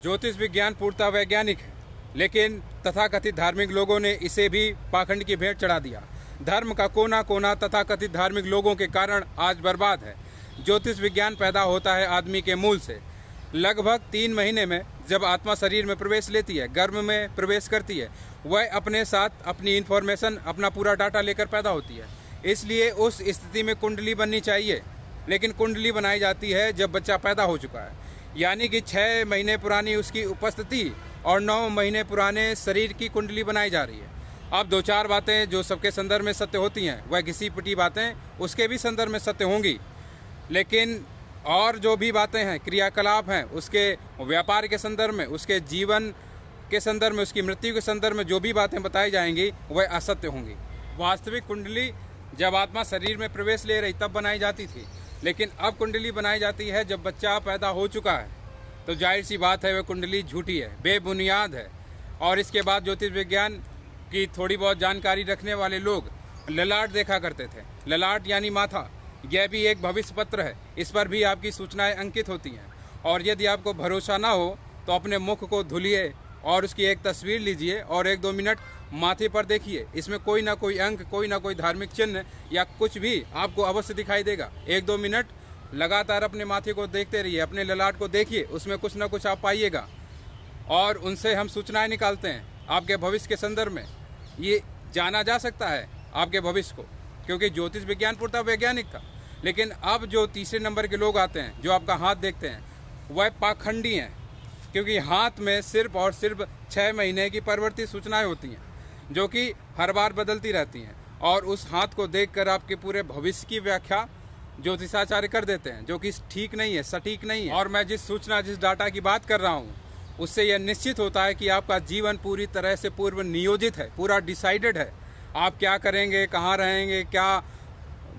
ज्योतिष विज्ञान पूर्णतः वैज्ञानिक है, लेकिन तथाकथित धार्मिक लोगों ने इसे भी पाखंड की भेंट चढ़ा दिया। धर्म का कोना कोना तथाकथित धार्मिक लोगों के कारण आज बर्बाद है। ज्योतिष विज्ञान पैदा होता है आदमी के मूल से। लगभग 3 महीने में जब आत्मा शरीर में प्रवेश लेती है, गर्भ में प्रवेश करती है, वह अपने साथ अपनी इन्फॉर्मेशन, अपना पूरा डाटा लेकर पैदा होती है। इसलिए उस स्थिति में कुंडली बननी चाहिए, लेकिन कुंडली बनाई जाती है जब बच्चा पैदा हो चुका है, यानी कि 6 महीने पुरानी उसकी उपस्थिति और 9 महीने पुराने शरीर की कुंडली बनाई जा रही है। अब 2-4 बातें जो सबके संदर्भ में सत्य होती हैं, वह घिसी पिटी बातें उसके भी संदर्भ में सत्य होंगी, लेकिन और जो भी बातें हैं, क्रियाकलाप हैं, उसके व्यापार के संदर्भ में, उसके जीवन के संदर्भ में, उसकी मृत्यु के संदर्भ में जो भी बातें बताई जाएंगी वह असत्य होंगी। वास्तविक कुंडली जब आत्मा शरीर में प्रवेश ले रही तब बनाई जाती थी, लेकिन अब कुंडली बनाई जाती है जब बच्चा पैदा हो चुका है। तो जाहिर सी बात है वह कुंडली झूठी है, बेबुनियाद है। और इसके बाद ज्योतिष विज्ञान की थोड़ी बहुत जानकारी रखने वाले लोग ललाट देखा करते थे। ललाट यानी माथा, यह भी एक भविष्य पत्र है, इस पर भी आपकी सूचनाएं अंकित होती हैं। और यदि आपको भरोसा ना हो तो अपने मुख को धुलिए और उसकी एक तस्वीर लीजिए और 1-2 मिनट माथे पर देखिए। इसमें कोई ना कोई अंक, कोई ना कोई धार्मिक चिन्ह या कुछ भी आपको अवश्य दिखाई देगा। 1-2 मिनट लगातार अपने माथे को देखते रहिए, अपने ललाट को देखिए, उसमें कुछ ना कुछ आप पाइएगा। और उनसे हम सूचनाएं निकालते हैं आपके भविष्य के संदर्भ में। ये जाना जा सकता है आपके भविष्य को, क्योंकि ज्योतिष विज्ञान पूर्णतः वैज्ञानिक था। लेकिन अब जो तीसरे नंबर के लोग आते हैं, जो आपका हाथ देखते हैं, वह पाखंडी हैं, क्योंकि हाथ में सिर्फ और सिर्फ 6 महीने की परिवर्तित सूचनाएं होती हैं, जो कि हर बार बदलती रहती हैं। और उस हाथ को देखकर आपके पूरे भविष्य की व्याख्या ज्योतिषाचार्य कर देते हैं, जो कि ठीक नहीं है, सटीक नहीं है। और मैं जिस सूचना, जिस डाटा की बात कर रहा हूँ, उससे यह निश्चित होता है कि आपका जीवन पूरी तरह से पूर्व नियोजित है, पूरा डिसाइडेड है। आप क्या करेंगे, कहाँ रहेंगे, क्या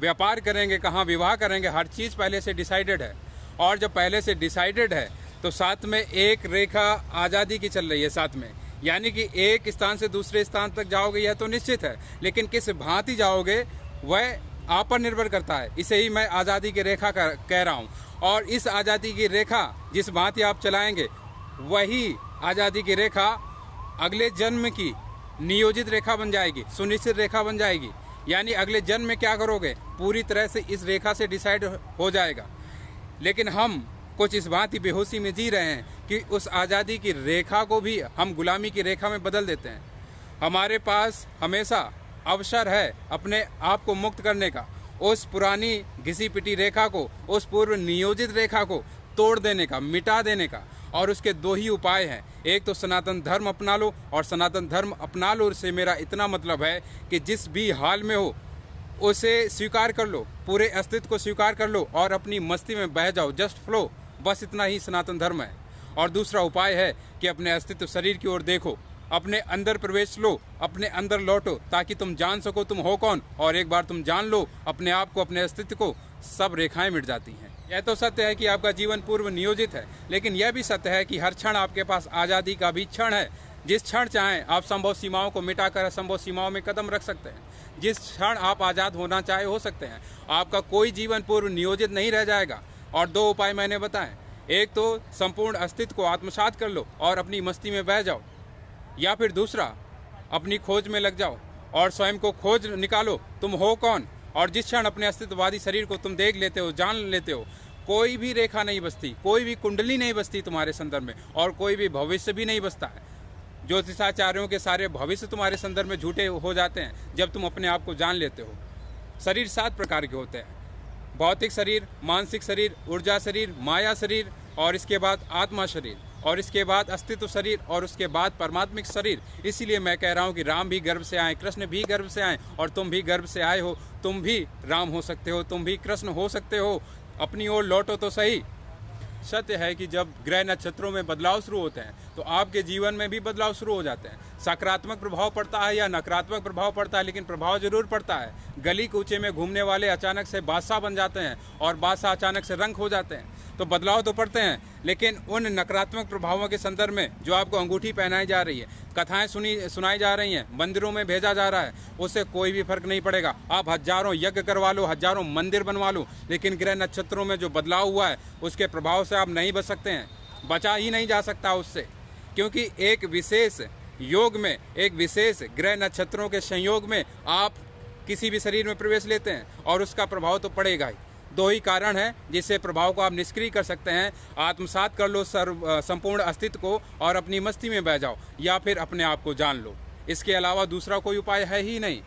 व्यापार करेंगे, कहाँ विवाह करेंगे, हर चीज़ पहले से डिसाइडेड है। और जब पहले से डिसाइडेड है तो साथ में एक रेखा आज़ादी की चल रही है साथ में, यानी कि एक स्थान से दूसरे स्थान तक जाओगे यह तो निश्चित है, लेकिन किस भांति जाओगे वह आप पर निर्भर करता है। इसे ही मैं आज़ादी की रेखा कह रहा हूँ। और इस आज़ादी की रेखा जिस भांति आप चलाएंगे, वही आज़ादी की रेखा अगले जन्म की नियोजित रेखा बन जाएगी, सुनिश्चित रेखा बन जाएगी। यानी अगले जन्म में क्या करोगे पूरी तरह से इस रेखा से डिसाइड हो जाएगा। लेकिन हम कुछ इस भांति बेहोशी में जी रहे हैं कि उस आज़ादी की रेखा को भी हम गुलामी की रेखा में बदल देते हैं। हमारे पास हमेशा अवसर है अपने आप को मुक्त करने का, उस पुरानी घिसी पिटी रेखा को, उस पूर्व नियोजित रेखा को तोड़ देने का, मिटा देने का। और उसके 2 ही उपाय हैं। एक तो सनातन धर्म अपना लो, और सनातन धर्म अपना लो से मेरा इतना मतलब है कि जिस भी हाल में हो उसे स्वीकार कर लो, पूरे अस्तित्व को स्वीकार कर लो और अपनी मस्ती में बह जाओ, जस्ट फ्लो। बस इतना ही सनातन धर्म है। और दूसरा उपाय है कि अपने अस्तित्व शरीर की ओर देखो, अपने अंदर प्रवेश लो, अपने अंदर लौटो, ताकि तुम जान सको तुम हो कौन। और एक बार तुम जान लो अपने आप को, अपने अस्तित्व को, सब रेखाएं मिट जाती हैं। यह तो सत्य है कि आपका जीवन पूर्व नियोजित है, लेकिन यह भी सत्य है कि हर क्षण आपके पास आज़ादी का भी क्षण है। जिस क्षण चाहें आप संभव सीमाओं को मिटाकर असंभव सीमाओं में कदम रख सकते हैं। जिस क्षण आप आज़ाद होना चाहे हो सकते हैं। आपका कोई जीवन पूर्व नियोजित नहीं रह जाएगा। और 2 उपाय मैंने बताएं। एक तो संपूर्ण अस्तित्व को आत्मसात कर लो और अपनी मस्ती में बह जाओ, या फिर दूसरा अपनी खोज में लग जाओ और स्वयं को खोज निकालो, तुम हो कौन। और जिस क्षण अपने अस्तित्ववादी शरीर को तुम देख लेते हो, जान लेते हो, कोई भी रेखा नहीं बसती, कोई भी कुंडली नहीं बसती तुम्हारे संदर्भ में, और कोई भी भविष्य भी नहीं बसता है। ज्योतिषाचार्यों के सारे भविष्य तुम्हारे संदर्भ में झूठे हो जाते हैं जब तुम अपने आप को जान लेते हो। शरीर 7 प्रकार के होते हैं। भौतिक शरीर, मानसिक शरीर, ऊर्जा शरीर, माया शरीर, और इसके बाद आत्मा शरीर, और इसके बाद अस्तित्व शरीर, और उसके बाद परमात्मिक शरीर। इसीलिए मैं कह रहा हूँ कि राम भी गर्भ से आए, कृष्ण भी गर्भ से आए, और तुम भी गर्भ से आए हो। तुम भी राम हो सकते हो, तुम भी कृष्ण हो सकते हो। अपनी ओर लौटो तो सही। सत्य है कि जब ग्रह नक्षत्रों में बदलाव शुरू होते हैं तो आपके जीवन में भी बदलाव शुरू हो जाते हैं। सकारात्मक प्रभाव पड़ता है या नकारात्मक प्रभाव पड़ता है, लेकिन प्रभाव जरूर पड़ता है। गली कूचे में घूमने वाले अचानक से बादशाह बन जाते हैं, और बादशाह अचानक से रंक हो जाते हैं। तो बदलाव तो पड़ते हैं, लेकिन उन नकारात्मक प्रभावों के संदर्भ में जो आपको अंगूठी पहनाई जा रही है, कथाएं सुनाई जा रही हैं, मंदिरों में भेजा जा रहा है, उससे कोई भी फर्क नहीं पड़ेगा। आप हजारों यज्ञ करवा लो, हजारों मंदिर बनवा लो, लेकिन ग्रह नक्षत्रों में जो बदलाव हुआ है उसके प्रभाव से आप नहीं बच सकते हैं। बचा ही नहीं जा सकता उससे, क्योंकि एक विशेष योग में, एक विशेष ग्रह नक्षत्रों के संयोग में आप किसी भी शरीर में प्रवेश लेते हैं और उसका प्रभाव तो पड़ेगा ही। दो ही कारण है जिससे प्रभाव को आप निष्क्रिय कर सकते हैं। आत्मसात कर लो संपूर्ण अस्तित्व को और अपनी मस्ती में बह जाओ, या फिर अपने आप को जान लो। इसके अलावा दूसरा कोई उपाय है ही नहीं।